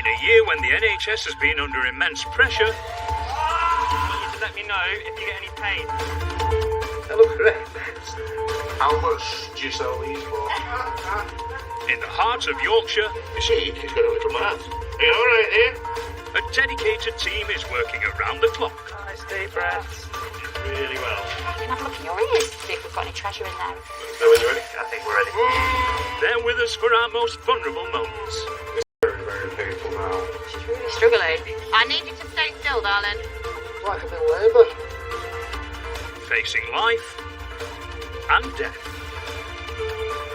In a year when the NHS has been under immense pressure, I want you to let me know if you get any pain. They look great. How much do you sell these for? in the heart of Yorkshire, You see, he's got a little mouth. Are you alright here? a dedicated team is working around the clock. Nice deep breaths. Really well. You can have a look in your ears to see if we've got any treasure in there. So when you're ready? I think we're ready. They're with us for our most vulnerable moments. Very, very painful now. She's really struggling. I need you to stay still, darling. Like I'm in labour. Facing life and death,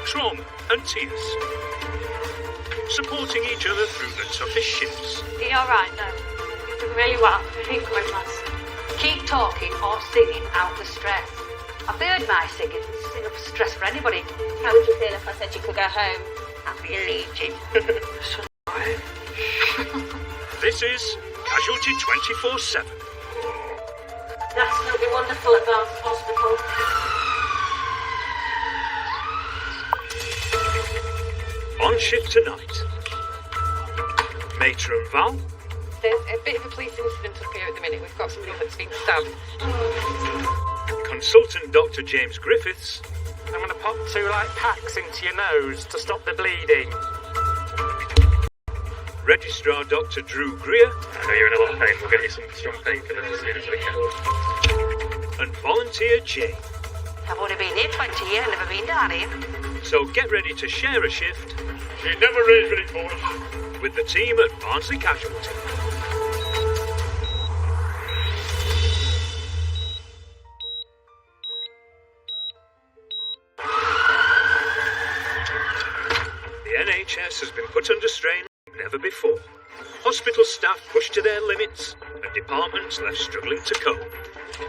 trauma and tears, supporting each other through the toughest shifts. Are you alright, though? You're doing really well. Keep going, lass. Keep talking or singing out the stress. I've heard my singing. It's enough stress for anybody. How would you feel if I said you could go home? I'd be a legion. This is Casualty 24/7. That's going to be wonderful at Barnes Hospital. On shift tonight, Matron Val, There's a bit of a police incident up here at the minute. We've got somebody that's been stabbed. Consultant Dr. James Griffiths, I'm going to pop 2 light packs into your nose to stop the bleeding. Registrar Dr. Drew Greer, I know you're in a lot of pain. We'll get you some strong painkillers as soon as we can. and volunteer Jane. I've only been here 20 years, never been down here. So get ready to share a shift She never raised any for us. with the team at Barnsley Casualty. The NHS has been put under strain like never before. Hospital staff pushed to their limits and departments left struggling to cope.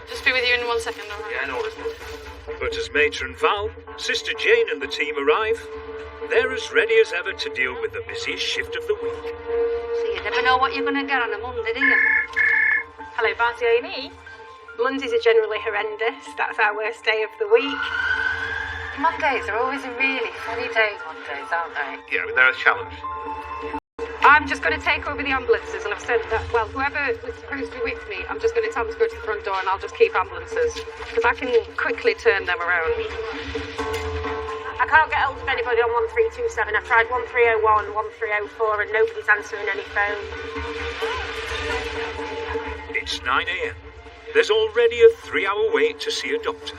Just be with you in 1 second, alright? Yeah, I know this. But as Matron Val, Sister Jane and the team arrive, they're as ready as ever to deal with the busiest shift of the week. So you never know what you're going to get on a Monday, do you? Hello, Barnsley A&E. Mondays are generally horrendous. That's our worst day of the week. Mondays are always really funny days, Mondays, aren't they? Yeah, but they're a challenge. I'm just going to take over the ambulances, and I've said that, well, whoever was supposed to be with me, I'm just going to tell them to go to the front door, and I'll just keep ambulances, because I can quickly turn them around. I can't get hold of anybody on 1327. I've tried 1301, 1304, and nobody's answering any phone. It's 9 a.m. There's already a 3-hour wait to see a doctor.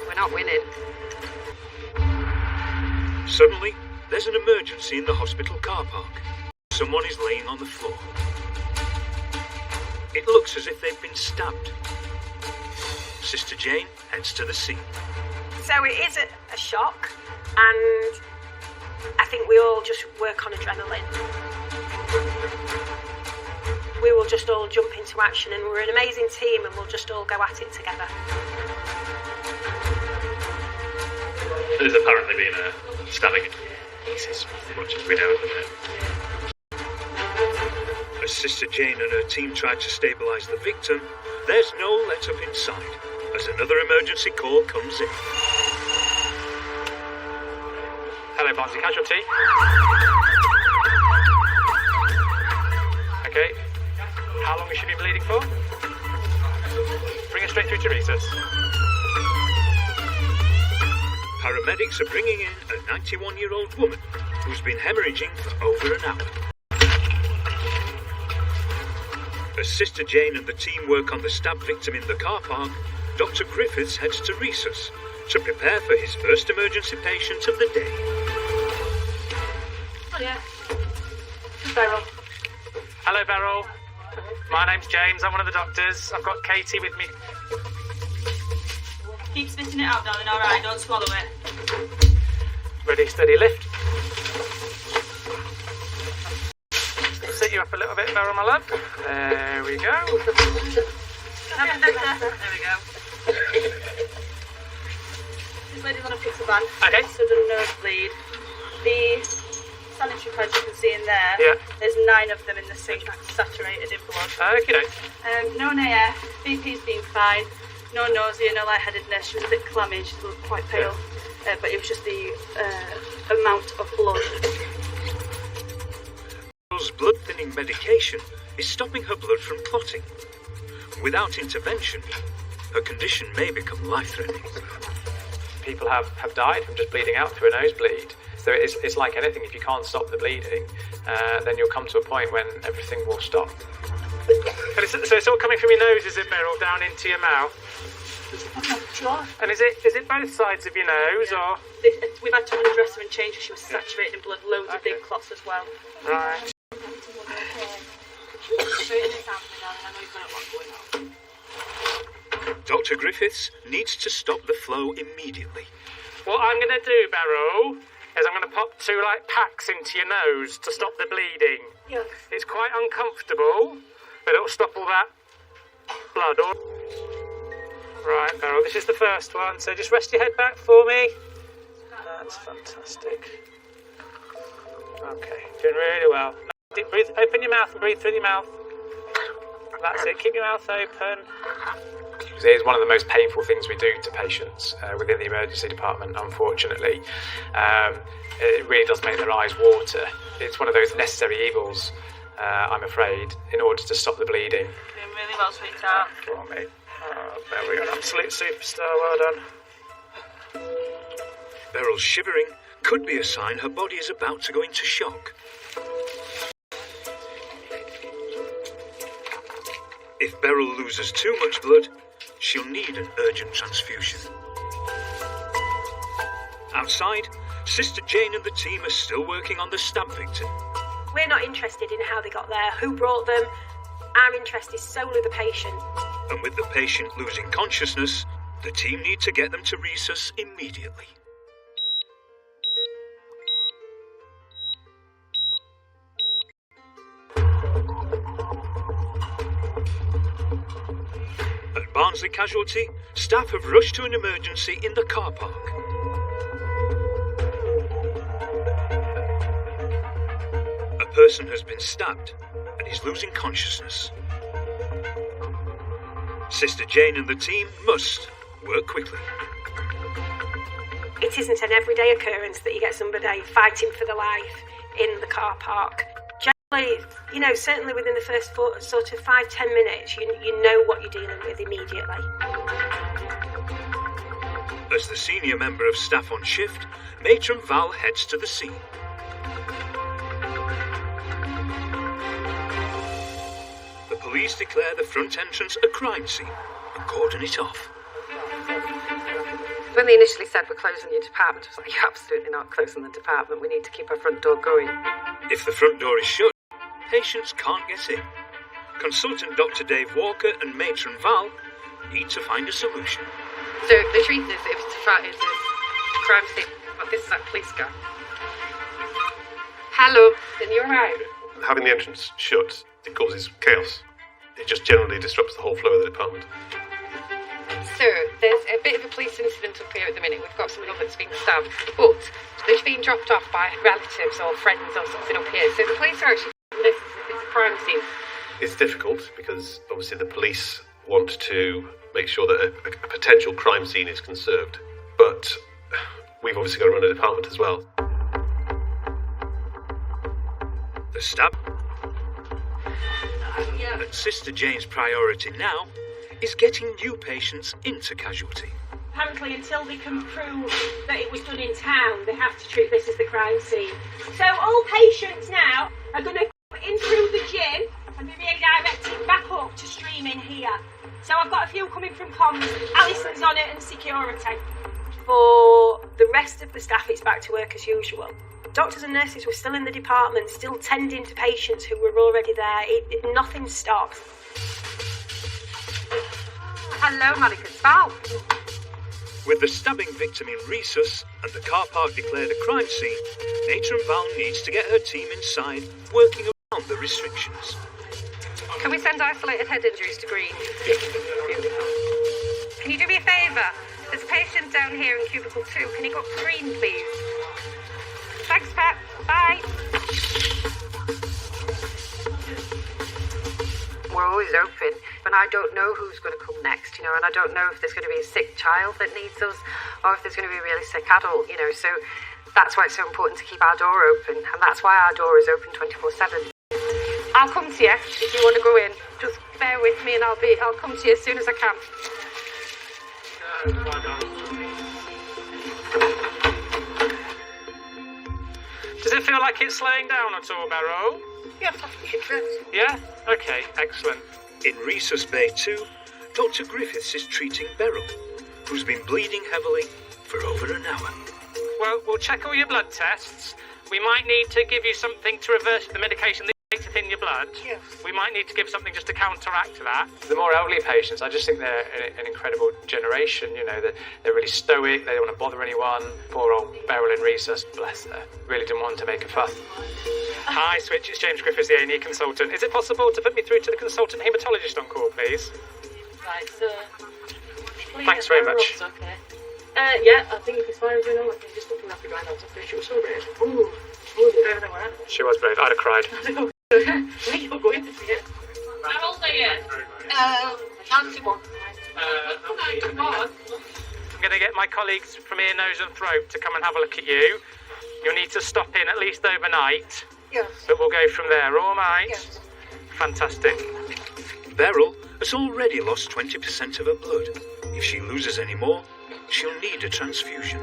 We're not winning. Suddenly, there's an emergency in the hospital car park. Someone is laying on the floor. It looks as if they've been stabbed. Sister Jane heads to the scene. So it is a shock, and I think we all just work on adrenaline. We will just all jump into action, and we're an amazing team, and we'll just all go at it together. There's apparently been a stabbing in cases, as much as we know at the minute. As Sister Jane and her team try to stabilise the victim, there's no let-up inside, as another emergency call comes in. Hello, Barnsley Casualty. Okay. How long has she been bleeding for? Bring her straight through to resus. Paramedics are bringing in a 91-year-old woman who's been hemorrhaging for over an hour. As Sister Jane and the team work on the stabbed victim in the car park, Dr. Griffiths heads to resus to prepare for his first emergency patient of the day. Oh, yeah. Beryl. Hello, Beryl. My name's James. I'm one of the doctors. I've got Katie with me. Keep spitting it out, darling, alright? Don't swallow it. Ready, steady, lift. Sit you up a little bit, Beryl, my love. There we go. There we go. This lady's on a pizza van. Okay. Sudden nosebleed. The sanitary pads you can see in there, Yeah. there's 9 of them in the sink, saturated in blood. Okay. No AF, BP's been fine, no nausea, no lightheadedness, she was a bit clammy, she looked quite pale, but it was just the amount of blood. Those blood-thinning life-saving medication is stopping her blood from clotting. Without intervention, her condition may become life-threatening. People have died from just bleeding out through a nosebleed. So it's like anything, if you can't stop the bleeding, then you'll come to a point when everything will stop. So it's all coming from your nose, is it, Beryl, down into your mouth? And is it both sides of your nose, or? We've had to undress her and change her. She was saturated in blood, loads of big clots as well. Right. Dr. Griffiths needs to stop the flow immediately. What I'm going to do, Beryl, is I'm going to pop 2 packs into your nose to stop the bleeding. Yes. It's quite uncomfortable, but it'll stop all that blood. Right, Beryl, this is the first one, so just rest your head back for me. That's fantastic. Okay, doing really well. Now, breathe, open your mouth and breathe through your mouth. That's it, keep your mouth open. It is one of the most painful things we do to patients within the emergency department, unfortunately. It really does make their eyes water. It's one of those necessary evils, I'm afraid, in order to stop the bleeding. Doing really well, sweetheart. Come on, mate. Oh, there we go, an absolute superstar, well done. Beryl's shivering could be a sign her body is about to go into shock. If Beryl loses too much blood, she'll need an urgent transfusion. Outside, Sister Jane and the team are still working on the stab victim. We're not interested in how they got there, who brought them. Our interest is solely the patient. And with the patient losing consciousness, the team need to get them to resus immediately. At Barnsley Casualty, staff have rushed to an emergency in the car park. A person has been stabbed and is losing consciousness. Sister Jane and the team must work quickly. It isn't an everyday occurrence that you get somebody fighting for their life in the car park. Generally, certainly within the first sort of 5-10 minutes, you know what you're dealing with immediately. As the senior member of staff on shift, Matron Val heads to the scene. The police declare the front entrance a crime scene and cordon it off. When they initially said we're closing your department, I was like, you're absolutely not closing the department. We need to keep our front door going. If the front door is shut, patients can't get in. Consultant Dr. Dave Walker and Matron Val need to find a solution. So the truth is, if it's a crime scene, but this is that police car. Hello, then you're right. Having the entrance shut, it causes chaos. It just generally disrupts the whole flow of the department. So, there's a bit of a police incident up here at the minute. We've got someone that's been stabbed, but they've been dropped off by relatives or friends or something up here. So the police are actually this as if it's a crime scene. It's difficult because obviously the police want to make sure that a potential crime scene is conserved. But we've obviously got to run a department as well. The stab. And Sister Jane's priority now is getting new patients into Casualty. Apparently, until they can prove that it was done in town, they have to treat this as the crime scene. So all patients now are going to come in through the gym and be redirected back up to stream in here. So I've got a few coming from comms. Alison's on it and security. For the rest of the staff, it's back to work as usual. Doctors and nurses were still in the department, still tending to patients who were already there. Nothing stops. Hello, Monica. It's Val. With the stabbing victim in resus and the car park declared a crime scene, Matron Val needs to get her team inside, working around the restrictions. Can we send isolated head injuries to Green? Can you do me a favour? There's a patient down here in cubicle 2. Can you go up to Green, please? Thanks, Pat. Bye. We're always open, but I don't know who's going to come next, and I don't know if there's going to be a sick child that needs us or if there's going to be a really sick adult, so that's why it's so important to keep our door open, and that's why our door is open 24/7. I'll come to you if you want to go in. Just bear with me and I'll come to you as soon as I can. Does it feel like it's slowing down at all, Beryl? Yes, I think it does. Yeah? Okay, excellent. In Resus Bay 2, Dr. Griffiths is treating Beryl, who's been bleeding heavily for over an hour. Well, we'll check all your blood tests. We might need to give you something to reverse the medication that takes it in your blood. Yes. We might need to give something just to counteract that. The more elderly patients, I just think they're an incredible generation. You know, they're really stoic. They don't want to bother anyone. Poor old Beryl in Resus, bless her. Really didn't want to make a fuss. Hi, Switch. It's James Griffiths, the A&E consultant. Is it possible to put me through to the consultant haematologist on call, please? Right, so... Thanks very much. Okay. Yeah, I think as far as I know, I think just looking after my notes, I think she was so brave. Ooh, everything went. She was brave. I'd have cried. Where you're going to see it? I'm also here. Nancy one. I'm going to get my colleagues from ear, nose and throat to come and have a look at you. You'll need to stop in at least overnight. Yes. But we'll go from there, all right? Yes. Fantastic. Beryl has already lost 20% of her blood. If she loses any more, she'll need a transfusion.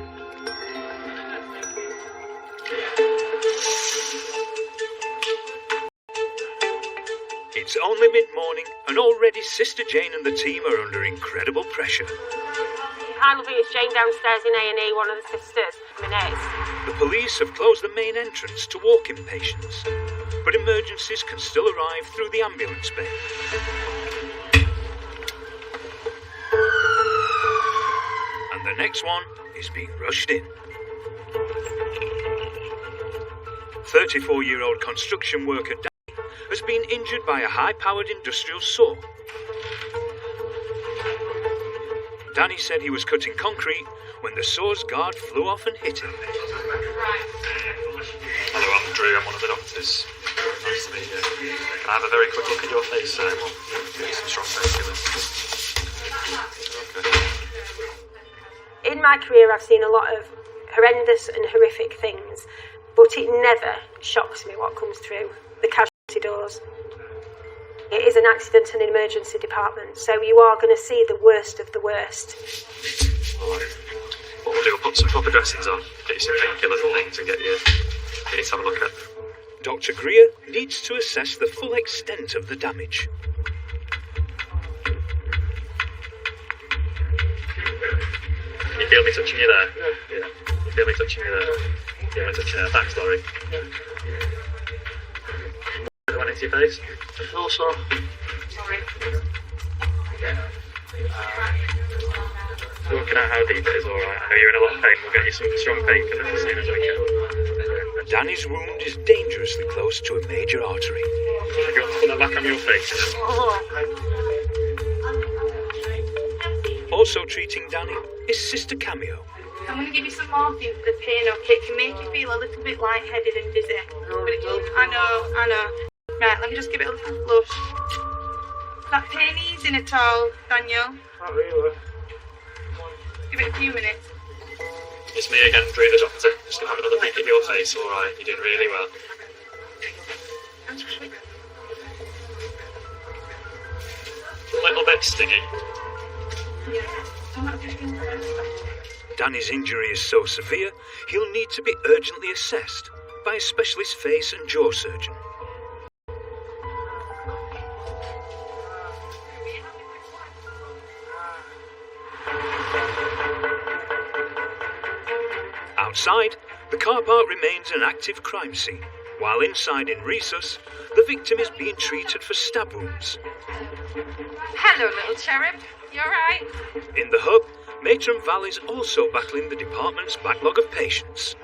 It's only mid-morning, and already Sister Jane and the team are under incredible pressure. Hi, lovely, it's Jane downstairs in A&E, one of the sisters. Minette. The police have closed the main entrance to walk-in patients, but emergencies can still arrive through the ambulance bay. And the next one is being rushed in. 34-year-old construction worker Danny has been injured by a high-powered industrial saw. Danny said he was cutting concrete when the saw's guard flew off and hit him. Hello, I'm Drew. I'm one of the doctors. Nice to meet you. Can I have a very quick look at your face, sir? We'll give you some strong painkillers. Okay. In my career, I've seen a lot of horrendous and horrific things, but it never shocks me what comes through the casualty doors. It is an accident and emergency department, so you are going to see the worst of the worst. All right. What we'll do, we'll put some proper dressings on, get you some painkillers and things, and get you to have a look at. Dr. Greer needs to assess the full extent of the damage. You feel me touching you there? Yeah. You feel me touching you there? You feel me touching you there? Thanks, Laurie. The one into your face? Also, Sorry. Working out how deep it is, alright. I know you're in a lot of pain. We'll get you some strong painkillers as soon as we can. Danny's wound is dangerously close to a major artery. You want to put that back on your face? Also treating Danny is Sister Cameo. I'm going to give you some morphine for the pain, okay? It can make you feel a little bit lightheaded and dizzy. But it will, I know. Right, let me just give it a little flush. That pain easing at all, Daniel? not really. Give it a few minutes. It's me again, Drew the doctor. Just gonna have another peek at your face, alright? You're doing really well. A little bit stingy. Danny's injury is so severe, he'll need to be urgently assessed by a specialist face and jaw surgeon. Outside, the car park remains an active crime scene, while inside in Resus, the victim is being treated for stab wounds. Hello, little cherub. You alright? In the hub, Matron Val is also battling the department's backlog of patients.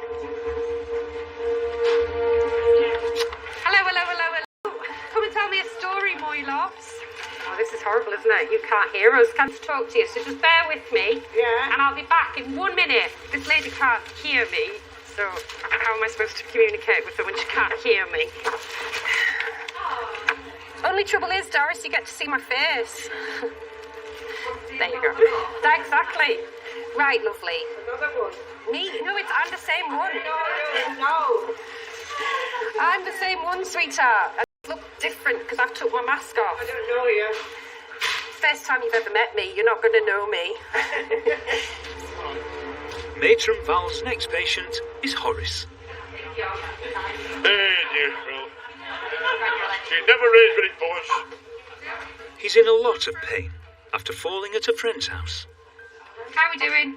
Hello. Come and tell me a story, my loves. Oh, this is horrible, isn't it? You can't hear us, can't talk to you, so just bear with me. Yeah. And I'll be back in 1 minute. This lady can't hear me, so how am I supposed to communicate with her when she can't hear me? Only trouble is, Doris, you get to see my face. There you go. Exactly. Right, lovely. Another one. Me? No, I'm the same one. No. I'm the same one, sweetheart. Look, different because I've took my mask off. I don't know you. First time you've ever met me, you're not going to know me. Matron Val's next patient is Horace. Hey, dear Phil. She never raised very paws. He's in a lot of pain after falling at a friend's house. How are we doing?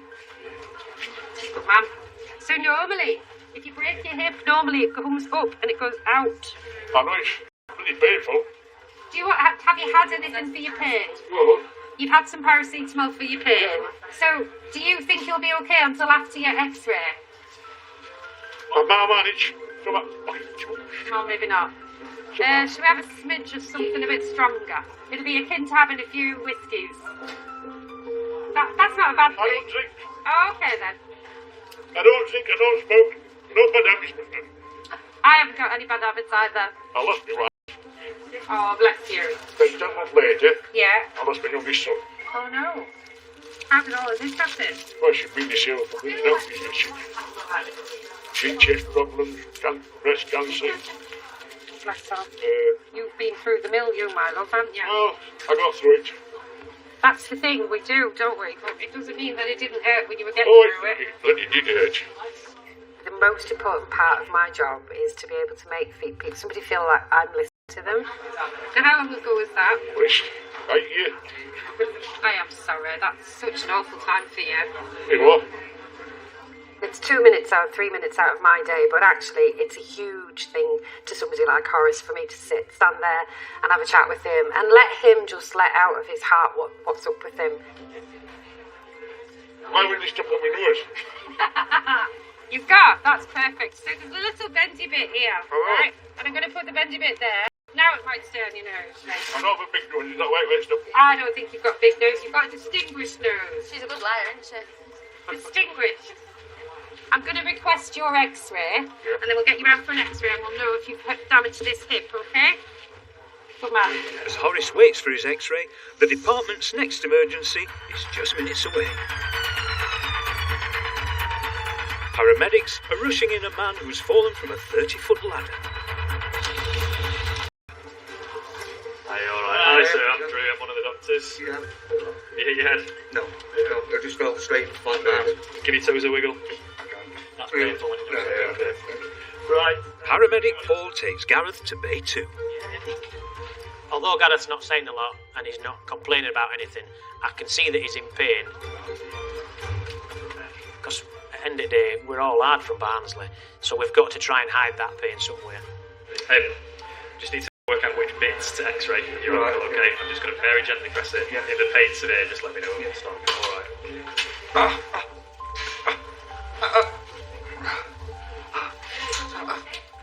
Good man. So normally, if you break your hip, normally it comes up and it goes out. I know it's pretty painful. Do you have you had anything for your pain? Well, You've had some paracetamol for your pain. So, do you think you'll be okay until after your X-ray? I might manage. No, maybe not. Should we have a smidge of something a bit stronger? It'll be akin to having a few whiskies. That's not a bad thing. I don't drink. Oh, okay then. I don't drink. I don't smoke. No bad habits. I haven't got any bad habits either. I lost my wife. Oh, bless you. Then 10 months later, Yeah. I lost my youngest son. Oh no. How did all of this happen? Well, she beat herself for being out. She had chest problems, breast cancer. Bless her. You've been through the mill, you, my love, haven't you? Well, I got through it. That's the thing, we do, don't we? But it doesn't mean that it didn't hurt when you were getting Oh, through it. it bloody did hurt. The most important part of my job is to be able to make somebody feel like I'm listening to them. And how long ago was that? Wish. 8 years. I am sorry, that's such an awful time for you. It was. It's 2 minutes out, 3 minutes out of my day, but actually it's a huge thing to somebody like Horace for me to stand there and have a chat with him and let him just let out of his heart what's up with him. Why would they step on my nose? You've got, that's perfect. So there's a little bendy bit here, Oh. right? And I'm going to put the bendy bit there. Now it might stay on your nose. Right? I don't have a big nose. Is that why it went up? I don't think you've got a big nose. You've got a distinguished nose. She's a good liar, isn't she? Distinguished. I'm going to request your X-ray, and then we'll get you out for an X-ray, and we'll know if you've damaged this hip, okay? Good man. As Horace waits for his X-ray, the department's next emergency is just minutes away. Paramedics are rushing in a man who's fallen from a 30-foot ladder. Are you alright? Hi, sir. I'm Drew. I'm one of the doctors. Yeah. You hit your head? No, I just fell straight flat down. Give your toes a wiggle. That's painful when you do it. Okay. Right. Paramedic Paul takes Gareth to Bay 2. Although Gareth's not saying a lot and he's not complaining about anything, I can see that he's in pain. Because at the end of the day, we're all hard from Barnsley, so we've got to try and hide that pain somewhere. Just need to work out which bits to X-ray your ankle, okay? I'm just going to very gently press it. If the pain's severe, just let me know. Yeah. Stop. Alright.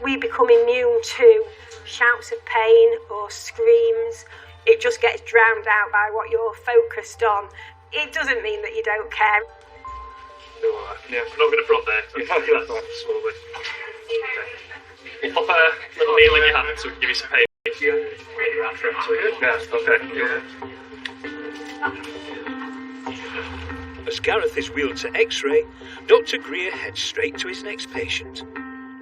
We become immune to shouts of pain or screams. It just gets drowned out by what you're focused on. It doesn't mean that you don't care. Alright. Yeah, I'm not going to prod there. Slowly. We'll pop a little needle in your hand so we can give you some pain. As Gareth is wheeled to X-ray, Dr. Greer heads straight to his next patient,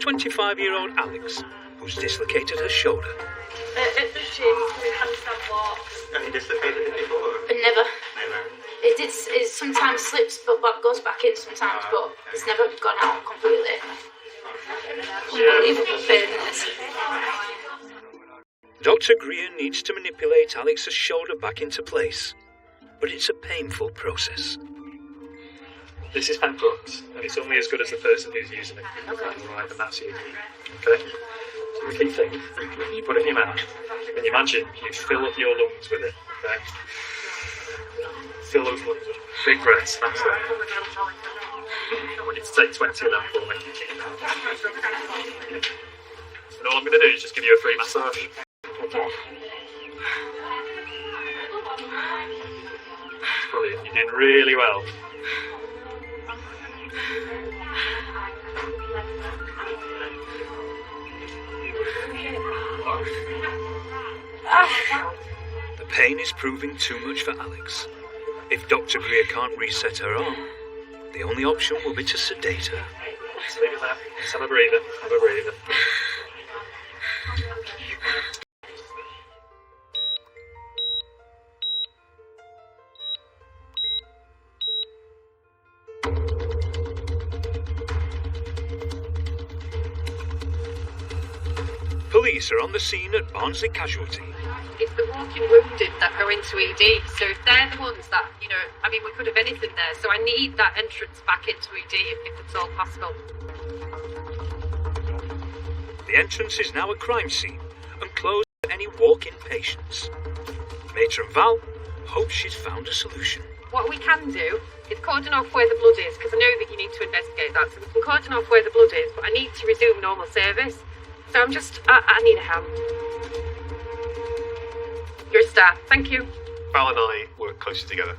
25-year-old Alex, who's dislocated her shoulder. At the gym, we handstand walks. Have you dislocated it before? Never. It sometimes slips, but goes back in sometimes, but it's never gone out completely. Unbelievable pain, this. Dr. Greer needs to manipulate Alex's shoulder back into place, but it's a painful process. This is hand drugs, and it's only as good as the person who's using it. Alright, and that's you. Okay? So the key thing, you put it in your mouth, and you imagine you fill up your lungs with it. Okay? Fill those lungs with big breaths, that's it. I want you to take 20 of them for me. And all I'm going to do is just give you a free massage. Okay. Brilliant, you're doing really well. The pain is proving too much for Alex. If Dr. Greer can't reset her arm, the only option will be to sedate her. Just leave it there. Just have a breather. Have a breather. police are on the scene at Barnsley Casualty. It's the walking wounded that go into ED. So if they're the ones that, we could have anything there. So I need that entrance back into ED if it's all possible. The entrance is now a crime scene and closed for any walk-in patients. Matron Val hopes she's found a solution. What we can do is cordon off where the blood is, because I know that you need to investigate that. So we can cordon off where the blood is, but I need to resume normal service. So I need a hand. You're a star. Thank you. Val and I work closely together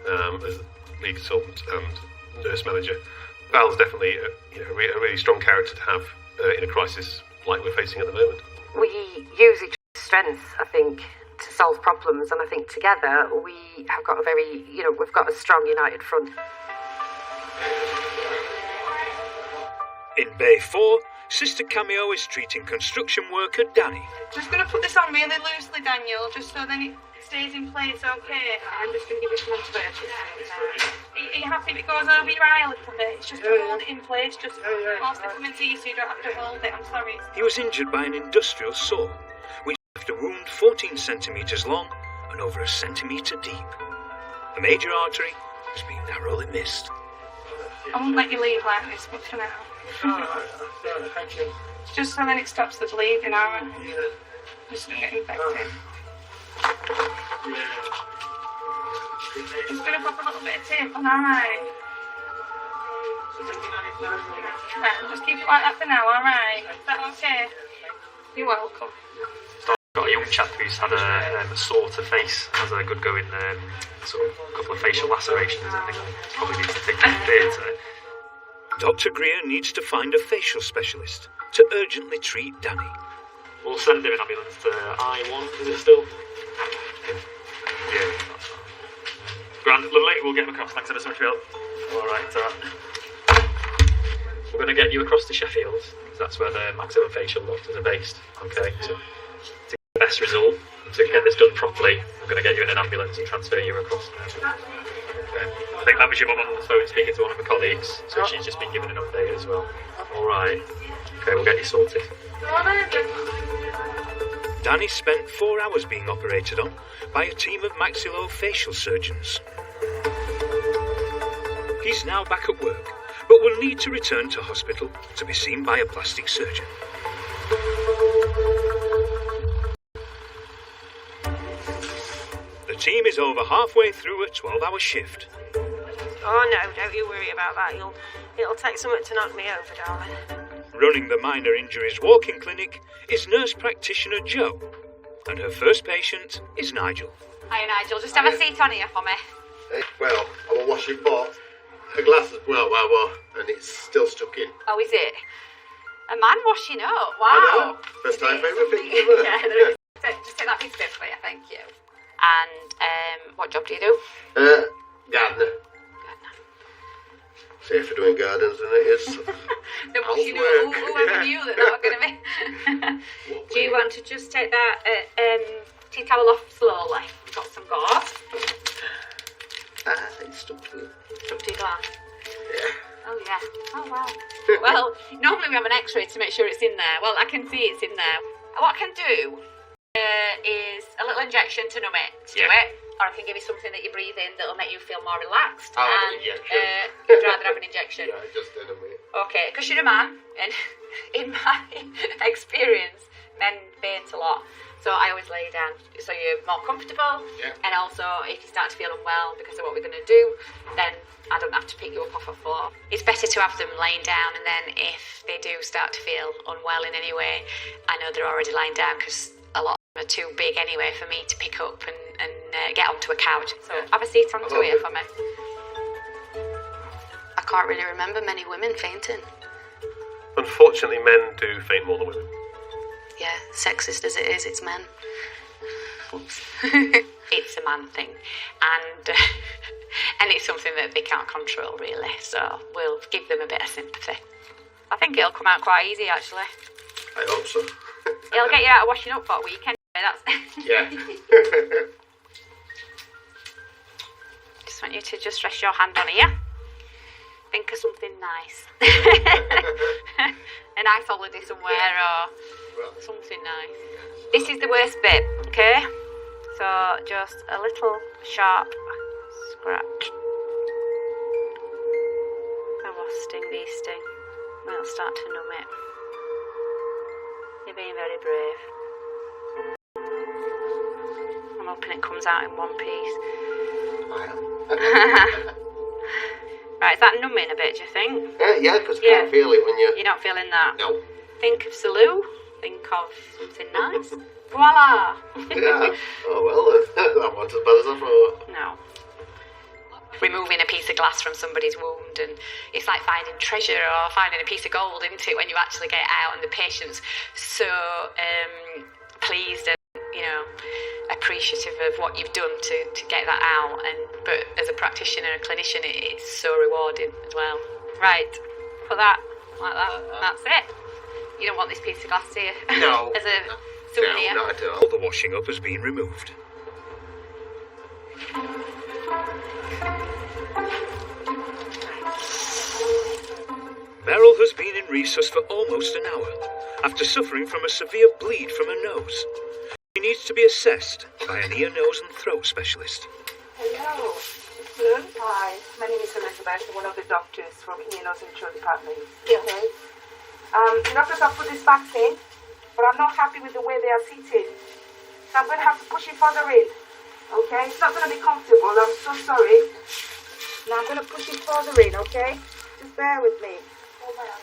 as lead consultant and nurse manager. Val's definitely a really strong character to have in a crisis like we're facing at the moment. We use each other's strengths, I think, to solve problems, and I think together we have got we've got a strong united front. In Bay 4, Sister Cameo is treating construction worker Danny. Just going to put this on really loosely, Daniel, just so then it stays in place, okay? I'm just going to give you some antibiotics. Are you happy if it goes over your eye a little bit? It's just to hold it in place, just whilst I come and see you so you don't have to hold it. I'm sorry. He was injured by an industrial saw, which left a wound 14 centimetres long and over a centimetre deep. The major artery has been narrowly missed. I won't let you leave like this, but for now. Thank you. Just so then it stops the bleeding, Aaron. Just don't get infected. Just gonna pop a little bit of tape on our eye. Right, we'll just keep it like that for now, alright? Is that okay? You're welcome. Got a young chap who's had a sore to face, has a good go in sort of a couple of facial lacerations. I think probably needs to take to the theatre. Dr. Greer needs to find a facial specialist to urgently treat Danny. We'll send him an ambulance to I1, is it still? Yeah. Grand, lovely, we'll get him across. Thanks ever so much, Phil. Alright, we're going to get you across to Sheffield, because that's where the maximum facial doctors are based. Okay, so to get the best result, to get this done properly, I'm going to get you in an ambulance and transfer you across. I think that was your mum on the phone speaking to one of my colleagues, so she's just been given an update as well. Alright, okay, we'll get you sorted. Danny spent 4 hours being operated on by a team of maxillofacial surgeons. He's now back at work, but will need to return to hospital to be seen by a plastic surgeon. The team is over halfway through a 12-hour shift. Oh no, don't you worry about that. It'll take something to knock me over, darling. Running the minor injuries walk-in clinic is nurse practitioner Jo, and her first patient is Nigel. Hiya, Nigel. Just have a seat on here for me. Well, I was washing pot. The glass has come out well, and it's still stuck in. Oh, is it? A man washing up. Wow. I know. First time for everything, isn't it? Yeah, just take that piece of paper for you, thank you. And what job do you do? Gardener. Safe for doing gardens than it is. Then what you do? Whoever knew that was going to be. Do you want to just take that tea towel off slowly? We've got some gauze. It's stuck to it. Stuck to your glass? Yeah. Oh, yeah. Oh, wow. Well, normally we have an x-ray to make sure it's in there. Well, I can see it's in there. What I can do is a little injection to numb it, to do it. Or I can give you something that you breathe in that'll make you feel more relaxed. You'd rather have an injection? Yeah, just in a minute. Okay, because you're a man, and in my experience, men faint a lot. So I always lay you down so you're more comfortable. Yeah. And also, if you start to feel unwell because of what we're going to do, then I don't have to pick you up off a floor. It's better to have them laying down, and then if they do start to feel unwell in any way, I know they're already lying down because a lot of them are too big anyway for me to pick up and get onto a couch. So have a seat onto here for me. I can't really remember many women fainting. Unfortunately, men do faint more than women. Yeah, sexist as it is, it's men. Oops. It's a man thing, and it's something that they can't control really. So we'll give them a bit of sympathy. I think it'll come out quite easy actually. I hope so. It'll get you out of washing up for a weekend. That's Yeah. Just want you to just rest your hand on here. Think of something nice. A nice holiday somewhere, or Something nice. This is the worst bit, okay? So just a little sharp scratch. Oh, sting, bee sting. It'll start to numb it. You're being very brave. I'm hoping it comes out in one piece. Right, is that numbing a bit, do you think? Yeah, because you can't feel it when you... You're not feeling that? No. Think of Salou, think of something nice. Voila! Yeah. Oh, well, that wasn't as bad as I thought. No. Removing a piece of glass from somebody's wound, and it's like finding treasure or finding a piece of gold, isn't it, when you actually get it out and the patient's so pleased and, you know, appreciative of what you've done to get that out. But as a practitioner and a clinician, it's so rewarding as well. Right, put that like that. That's it. You don't want this piece of glass, do you? No. As a souvenir. No, not at all. All the washing up has been removed. Beryl has been in resus for almost an hour after suffering from a severe bleed from her nose. She needs to be assessed by an ear, nose and throat specialist. Hello. Hello. Hi. My name is Elizabeth, one of the doctors from ear, nose and throat department. Yeah. Okay. The doctors have put this vaccine, but I'm not happy with the way they are seated. So I'm going to have to push it further in. Okay? It's not going to be comfortable. I'm so sorry. Now I'm going to push it further in, okay? Just bear with me. Hold on.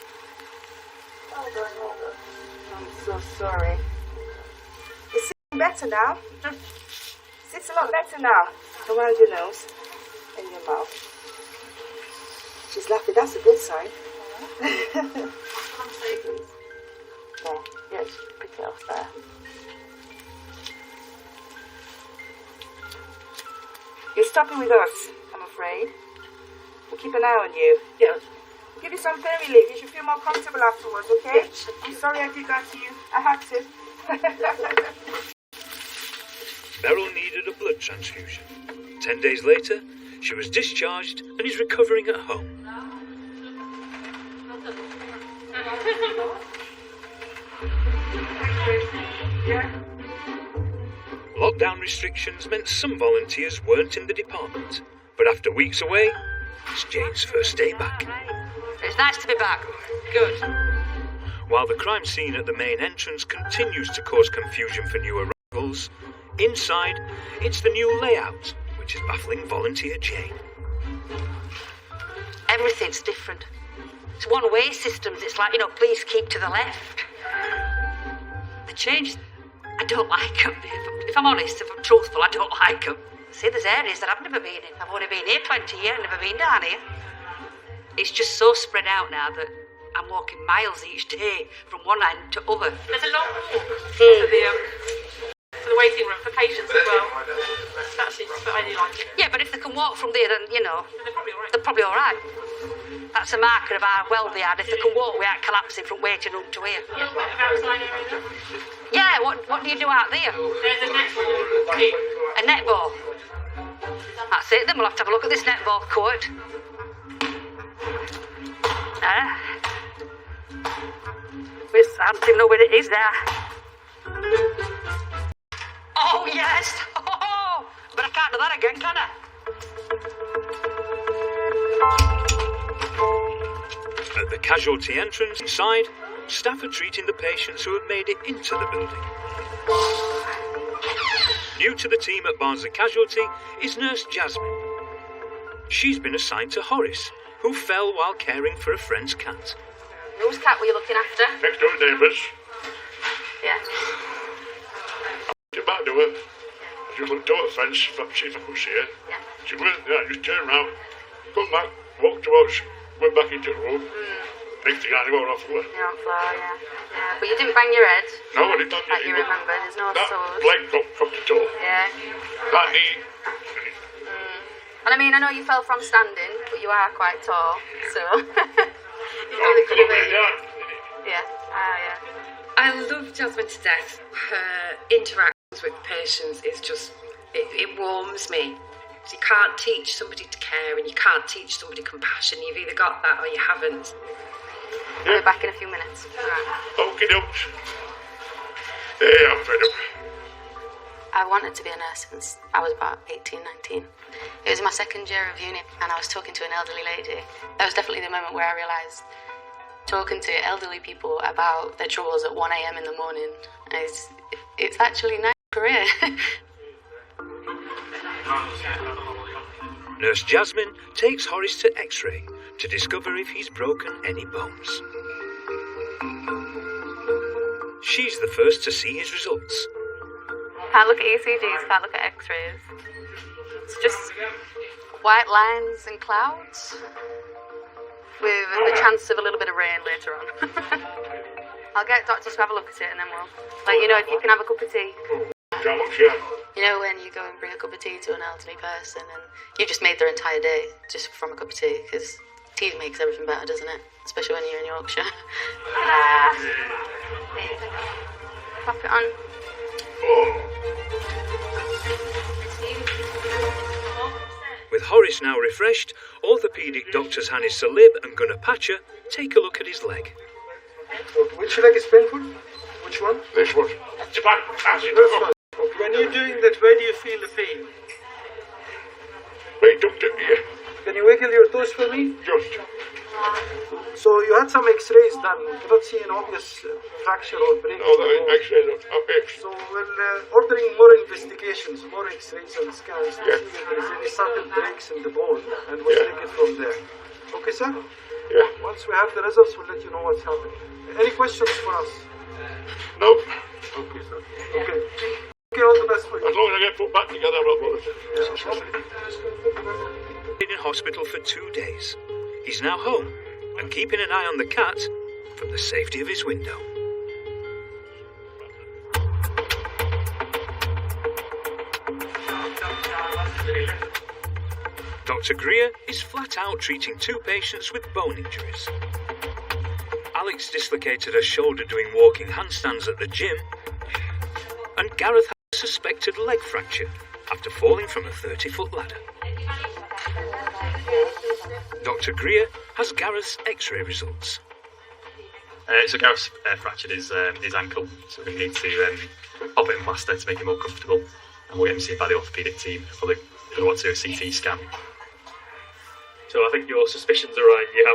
Hold on. I'm so sorry. It's sitting better now. It's a lot better now. Around your nose and your mouth. She's laughing. That's a good sign. There. Yes, pick it off there. You're stopping with us, I'm afraid. We'll keep an eye on you. Yes. We'll give you some pain relief. You should feel more comfortable afterwards, okay? Yes. I'm sorry I did that to you. I had to. Beryl needed a blood transfusion. 10 days later, she was discharged and is recovering at home. Lockdown restrictions meant some volunteers weren't in the department, but after weeks away, it's Jane's first day back. It's nice to be back. Good. While the crime scene at the main entrance continues to cause confusion for new arrivals, inside, it's the new layout, which is baffling volunteer Jane. Everything's different. It's one-way systems. It's like, please keep to the left. The change, I don't like them. If I'm honest, if I'm truthful, I don't like them. See, there's areas that I've never been in. I've only been here 20 years, I've never been down here. It's just so spread out now that I'm walking miles each day from one end to other. There's a long walk for the waiting room for patients as well. That's actually just what I do like it. Yeah, but if they can walk from there, then, They're probably all right. That's a marker of how well they are. If they can walk without collapsing from waiting room to here. Yeah, what about outside area? Yeah, what do you do out there? There's a netball kit. A netball. That's it, then we'll have to have a look at this netball court. I don't even know where it is there. Oh, yes! Oh, but I can't do that again, can I? At the casualty entrance inside, staff are treating the patients who have made it into the building. New to the team at Barnes & Casualty is Nurse Jasmine. She's been assigned to Horace, who fell while caring for a friend's cat. Whose cat were you looking after? Next door neighbours. Yeah. I went back to her. I just looked over the fence, see if I could see her. Yeah. She went, I just turned round, come back, walked towards, went back into the room. Next thing I knew, I was off the floor. You're on floor, yeah. But you didn't bang your head. No, I didn't. Like you remember, there's no that sores. That leg from the toe. Yeah. That knee. And I mean, I know you fell from standing, but you are quite tall, so... you really could have been... Yeah. I love Jasmine to death. Her interactions with patients is just... It warms me. You can't teach somebody to care and you can't teach somebody compassion. You've either got that or you haven't. I'll be back in a few minutes. Right. Okie dokes. Hey, I'm fed up. I wanted to be a nurse since I was about 18, 19. It was my second year of uni, and I was talking to an elderly lady. That was definitely the moment where I realised talking to elderly people about their troubles at 1 a.m. in the morning it's actually a nice career. Nurse Jasmine takes Horace to X-ray to discover if he's broken any bones. She's the first to see his results. Can't look at ECGs, can't look at X-rays. It's just white lines and clouds with the chance of a little bit of rain later on. I'll get doctors to have a look at it and then we'll let you know if you can have a cup of tea. You know when you go and bring a cup of tea to an elderly person and you just made their entire day just from a cup of tea, because tea makes everything better, doesn't it? Especially when you're in Yorkshire. Pop it on. With Horace now refreshed, orthopaedic doctors Hannes Salib and Gunnar Patcher take a look at his leg. Which leg is painful? Which one? This one. When you're doing that, where do you feel the pain? Hey, doctor, here. Can you wiggle your toes for me? Just. So you had some X-rays done. You cannot see an obvious fracture or break. No, the X-rays are fixed. So we're ordering more investigations, more X-rays and scans to see if there is any subtle breaks in the bone, and we'll take it from there. Okay, sir? Yeah. Once we have the results, we'll let you know what's happening. Any questions for us? Nope. Okay, sir. Okay. Okay, all the best for you. As long as I get put back together, I'm not bothered. Been in hospital for 2 days. He's now home and keeping an eye on the cat from the safety of his window. Dr. Greer is flat out treating 2 patients with bone injuries. Alex dislocated her shoulder doing walking handstands at the gym, and Gareth had a suspected leg fracture after falling from a 30-foot ladder. Dr. Greer has Gareth's X-ray results. So Gareth's fractured his ankle, so we need to pop it in plaster to make it more comfortable, and we'll get him seen by the orthopaedic team. Probably going to want to do a CT scan. So I think your suspicions are right. You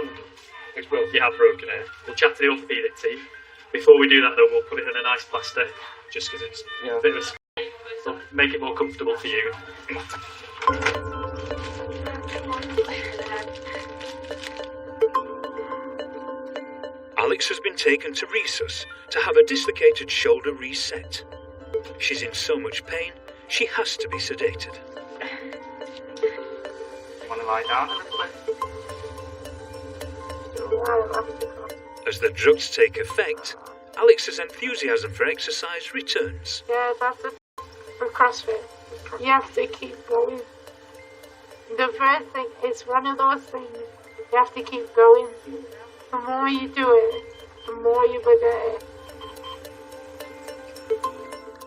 have broken it. We'll chat to the orthopaedic team. Before we do that, though, we'll put it in a nice plaster, just because it's a bit of a... So make it more comfortable for you. Alex has been taken to Resus to have a dislocated shoulder reset. She's in so much pain, she has to be sedated. Want to lie down a little bit? As the drugs take effect, Alex's enthusiasm for exercise returns. Yeah, that's it for CrossFit. You have to keep going. The first thing is one of those things you have to keep going. The more you do it, the more you get it.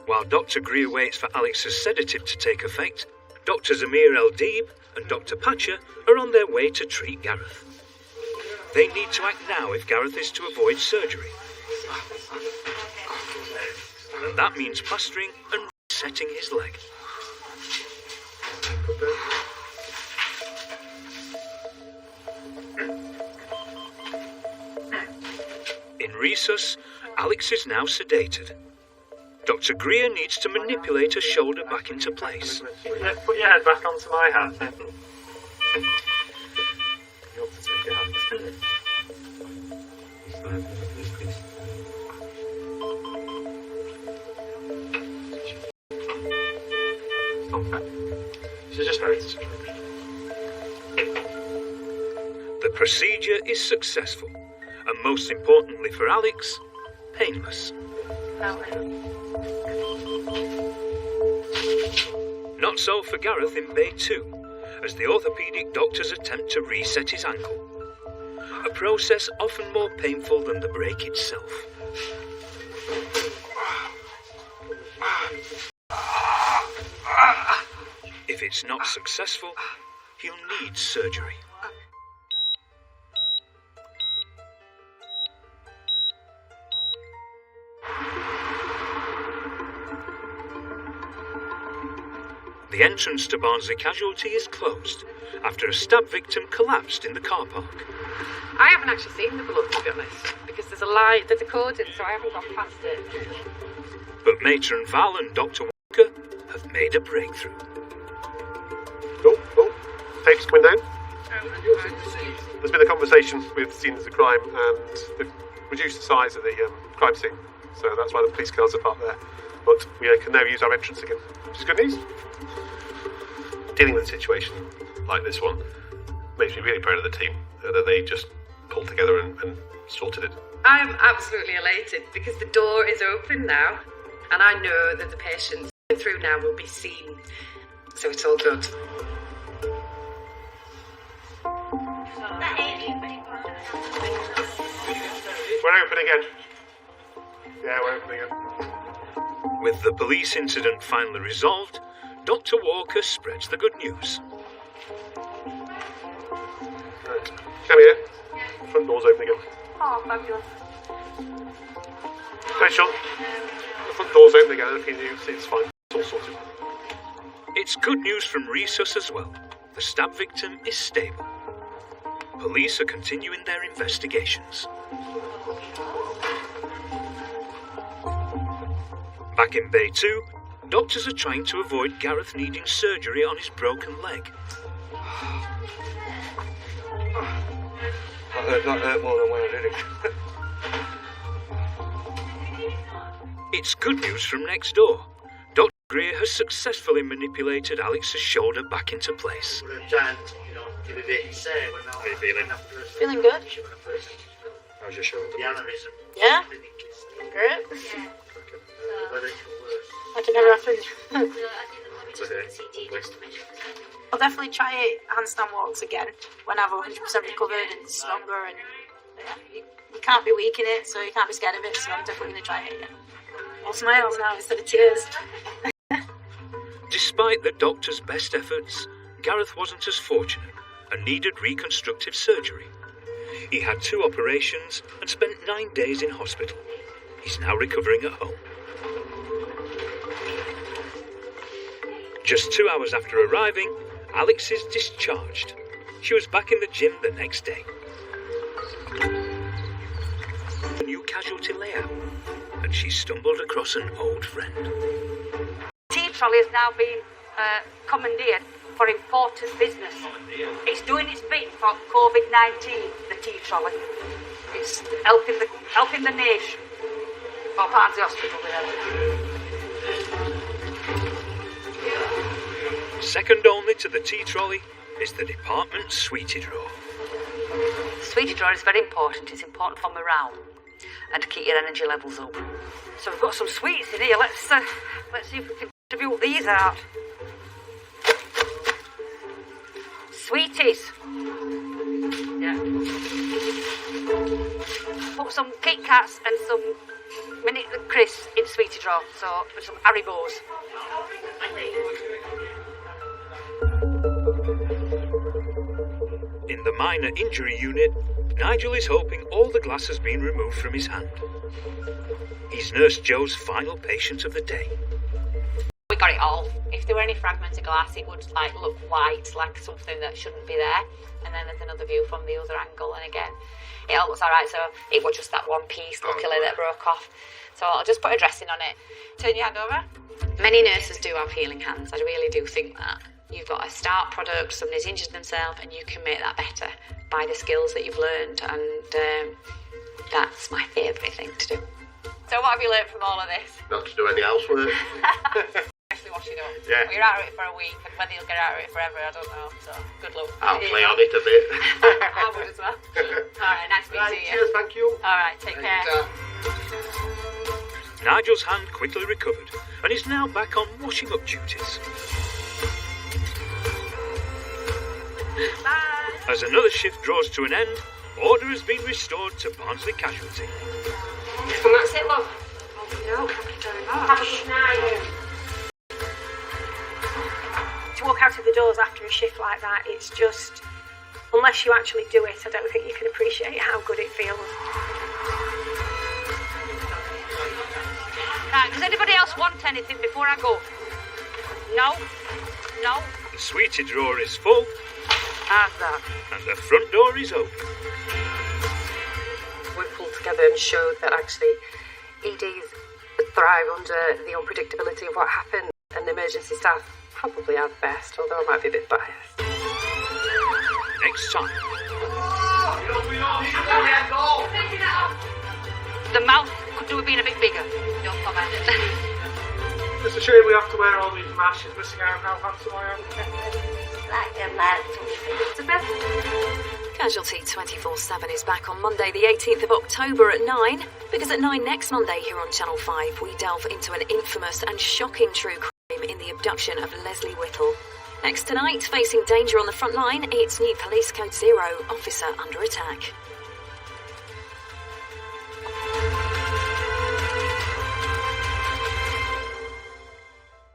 While Dr. Greer waits for Alex's sedative to take effect, Dr. Zamir El-Deeb and Dr. Patcher are on their way to treat Gareth. They need to act now if Gareth is to avoid surgery. And that means plastering and resetting his leg. In Resus, Alex is now sedated. Dr. Greer needs to manipulate her shoulder back into place. Put your head back onto my hand. You want to take your hand. So just very The procedure is successful, and most importantly for Alex, painless. Not so for Gareth in Bay 2, as the orthopaedic doctors attempt to reset his ankle. A process often more painful than the break itself. If it's not successful, he'll need surgery. The entrance to Barnsley Casualty is closed after a stab victim collapsed in the car park. I haven't actually seen the blood, to be honest, because there's a cordon, so I haven't gone past it. But Matron Val and Dr. Walker have made a breakthrough. Oh, tape's coming down. There's been a conversation with scenes of the crime, and they've reduced the size of the crime scene, so that's why the police cars are parked there. But we can now use our entrance again, which is good news. Dealing with a situation like this one makes me really proud of the team, that they just pulled together and sorted it. I'm absolutely elated because the door is open now, and I know that the patients coming through now will be seen, so it's all good. We're open again. Yeah, we're open again. With the police incident finally resolved, Dr. Walker spreads the good news. Right. Come here. Front door's open again. Oh, fabulous. Rachel, the front door's open again. If you see, it's fine. It's all sorted. It's good news from Resus as well. The stab victim is stable. Police are continuing their investigations. Back in Bay 2, doctors are trying to avoid Gareth needing surgery on his broken leg. That hurt more than when I did it. It's good news from next door. Dr. Greer has successfully manipulated Alex's shoulder back into place. How are you feeling? Feeling good. How's your shoulder? Yeah. Great. Like it never happened. I'll definitely try handstand walks again when I've 100% recovered and stronger, and you can't be weak in it, so you can't be scared of it, so I'm definitely going to try it again. All smiles now instead of tears. Despite the doctor's best efforts, Gareth wasn't as fortunate and needed reconstructive surgery. He had 2 operations and spent 9 days in hospital. He's now recovering at home. Just 2 hours after arriving, Alex is discharged. She was back in the gym the next day. A new casualty layout, and she stumbled across an old friend. T-trolley has now been commandeered for importers' business. It's doing its bit for COVID-19, the T-trolley. It's helping the nation. Or Barnsley Hospital, Second only to the T-trolley is the department sweetie drawer. Sweetie drawer is very important. It's important for morale and to keep your energy levels up. So we've got some sweets in here. Let's see if we can distribute these out. Sweeties. Yeah. Put some Kit Kats and some mini crisps in sweetie drawer. So with some Haribos. In the minor injury unit, Nigel is hoping all the glass has been removed from his hand. He's Nurse Joe's final patient of the day. We got it all. If there were any fragments of glass, it would look white, like something that shouldn't be there. And then there's another view from the other angle, and again, it all looks alright. So it was just that one piece, luckily, that broke off. So I'll just put a dressing on it. Turn your hand over. Many nurses do have healing hands. I really do think that. You've got a start product, somebody's injured themselves, and you can make that better by the skills that you've learned, and that's my favourite thing to do. So what have you learned from all of this? Not to do any housework. Actually washing up. Yeah. Well, you're out of it for a week, and whether you'll get out of it forever, I don't know, so good luck. I'll play on it a bit. I would as well. Alright, nice meeting you. Cheers, thank you. Alright, take care. Nigel's hand quickly recovered and is now back on washing up duties. Bye. As another shift draws to an end, order has been restored to Barnsley Casualty. And that's it, love. No, thank you very much. Have a good night. To walk out of the doors after a shift like that, it's just, unless you actually do it, I don't think you can appreciate how good it feels. Right, does anybody else want anything before I go? No? No. The sweetie drawer is full. And that. And the front door is open. We pulled together and showed that actually EDs thrive under the unpredictability of what happened, and emergency staff probably are the best, although I might be a bit biased. Next time. The mouth could do with being a bit bigger. Don't comment. It's a shame we have to wear all these masks, missing out how handsome I am. Casualty 24/7 is back on Monday the 18th of October at 9, because at 9 next Monday here on Channel 5 we delve into an infamous and shocking true crime in the abduction of Leslie Whittle. Next tonight, facing danger on the front line, it's new Police Code Zero, Officer Under Attack.